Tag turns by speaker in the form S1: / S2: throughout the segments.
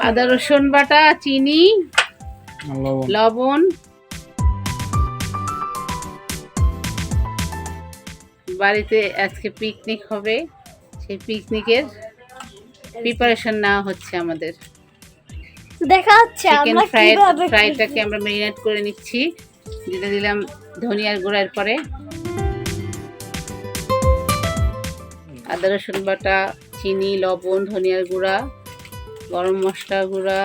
S1: আদা রসুন বাটা, চিনি, লবণ। বাড়িতে আজকে পিকনিক হবে, সেই পিকনিকের প্রিপারেশন নেওয়া হচ্ছে আমাদের।
S2: দেখা হচ্ছে
S1: চিকেন
S2: আমরা কিভাবে
S1: ফ্রাইটাকে আমরা ম্যারিনেট করে নিচ্ছি। দিয়ে দিলাম ধনিয়ার গুঁড়ার পরে আদা রসুন বাটা, চিনি, লবণ, ধনিয়ার গুঁড়া, গরম মশলা গুঁড়া,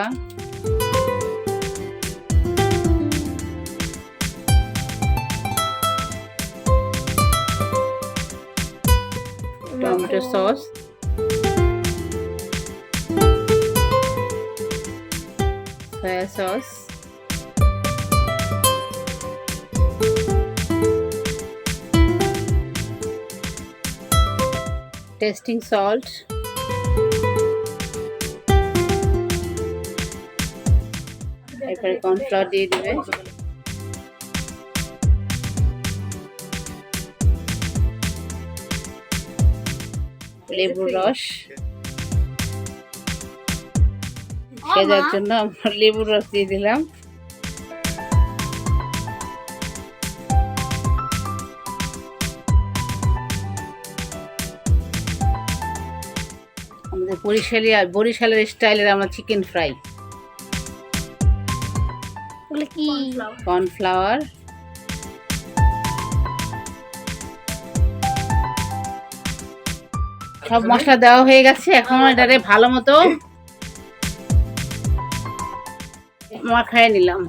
S1: tomato sauce, soya sauce, testing salt, এরপরে কর্নফ্লাওয়ার দিয়ে দিবে, লেবুর রস, সেটার জন্য আমরা লেবুর রস দিয়ে দিলাম। আমাদের বরিশালের স্টাইলের আমরা চিকেন ফ্রাই। কর্নফ্লাওয়ার, সব মশলা দেওয়া হয়ে গেছে। এখন এটারে ভালো মতো মাখায় নিলাম।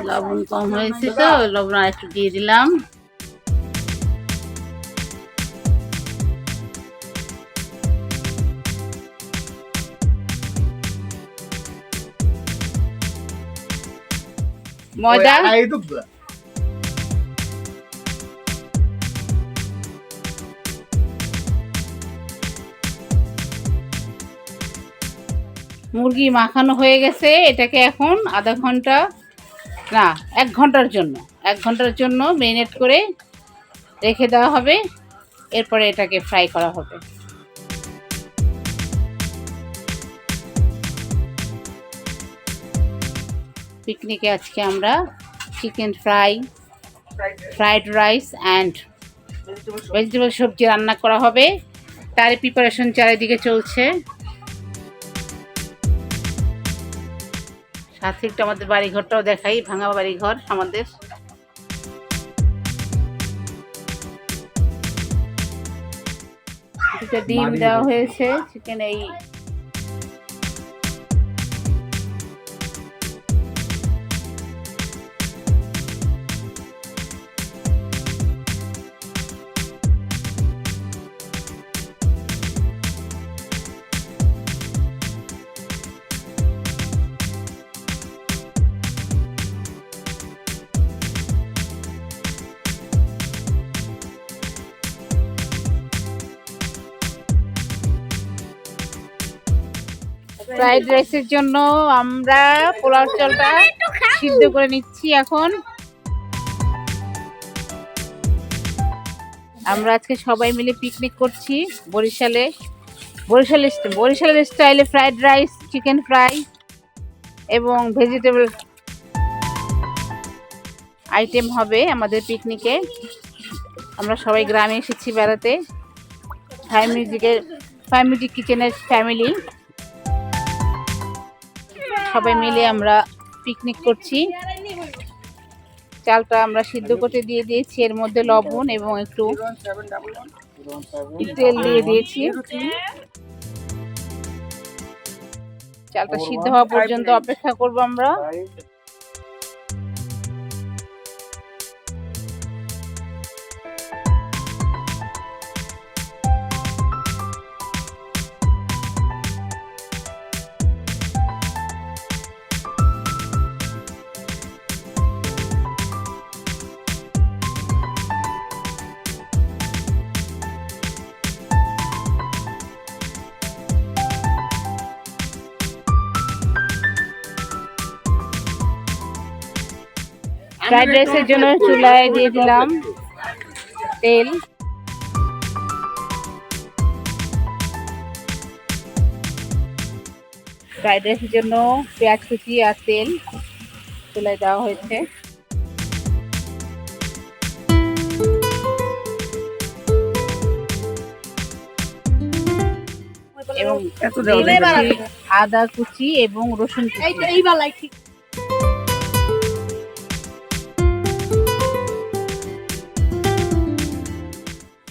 S1: লবণ কম হয়েছে তো লবণ আর একটু দিয়ে দিলাম। ময়দা, মুরগি মাখানো হয়ে গেছে। এটাকে এখন আধা ঘন্টা না 1 ঘন্টার জন্য ম্যারিনেট করে রেখে দেওয়া হবে। এরপরে এটাকে ফ্রাই করা হবে। পিকনিকে আজকে আমরা chicken fry, fried rice and vegetable সবজি রান্না করা হবে। তার প্রিপারেশন চারিদিকে চলছে। সাথে একটু আমাদের বাড়িঘরটাও দেখাই, ভাঙা বাড়িঘর আমাদের। দুটো ডিম দেওয়া হয়েছে চিকেন এই ফ্রাইড রাইসের জন্য আমরা পোলাও চালটা সিদ্ধ করে নিচ্ছি। এখন আমরা আজকে সবাই মিলে পিকনিক করছি বরিশালের স্টাইলে ফ্রাইড রাইস, চিকেন ফ্রাই এবং ভেজিটেবল আইটেম হবে আমাদের পিকনিকে। আমরা সবাই গ্রামে এসেছি বেড়াতে। ফাহিম মিউজিক কিচেনের ফ্যামিলি সবাই মিলে আমরা পিকনিক করছি। চালটা আমরা সিদ্ধ করতে দিয়ে দিয়েছি, এর মধ্যে লবণ এবং একটু তেল দিয়ে দিয়েছি। চালটা সিদ্ধ হওয়া পর্যন্ত অপেক্ষা করব আমরা। ফ্রাইড রাইসের জন্য চুলায় দিয়ে দিলাম তেল, ফ্রাইড রাইসের জন্য পেঁয়াজ কুচি আর তেল চুলায় দেওয়া হয়েছে। এবং আদা কুচি এবং রসুন কুচি।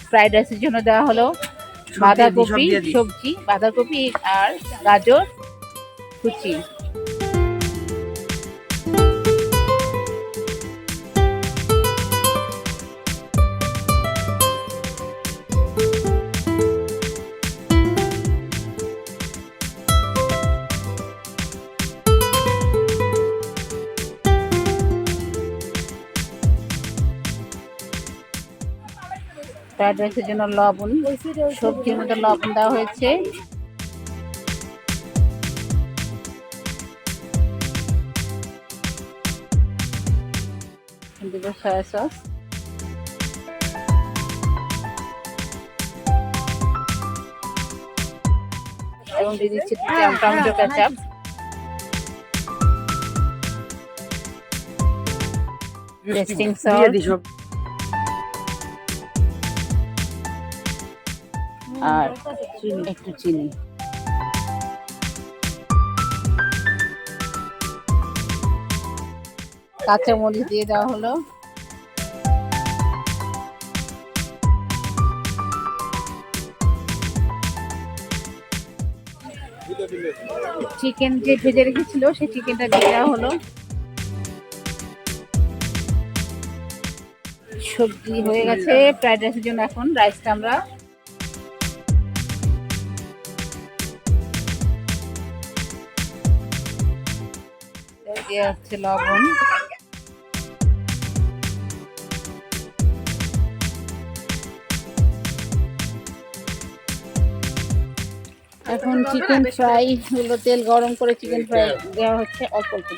S1: ফ্রাইড রাইসের জন্য দেওয়া হলো বাঁধাকপি, সবজি বাঁধাকপি আর গাজর কুচি। ফ্রাইড রাইসের জন্য লবণ, সবজির মধ্যে লবণ দেওয়া হয়েছে। দিব সয়া সস এবং দিয়ে দিচ্ছি টমেটো কেচাপ। টেস্টিং সল্ট আর একটু চিনি। কাঁচা মরিচ দিয়ে দেওয়া হলো। চিকেন যে ভেজে রেখেছিল সেই চিকেনটা দিয়ে দেওয়া হলো। সবজি হয়ে গেছে ফ্রাইড রাইসের জন্য। এখন রাইসটা আমরা দিয়ে হচ্ছে লবণ, এখন চিকেন ফ্রাই হলো। তেল গরম করে চিকেন ফ্রাই দেওয়া হচ্ছে অল্প অল্প।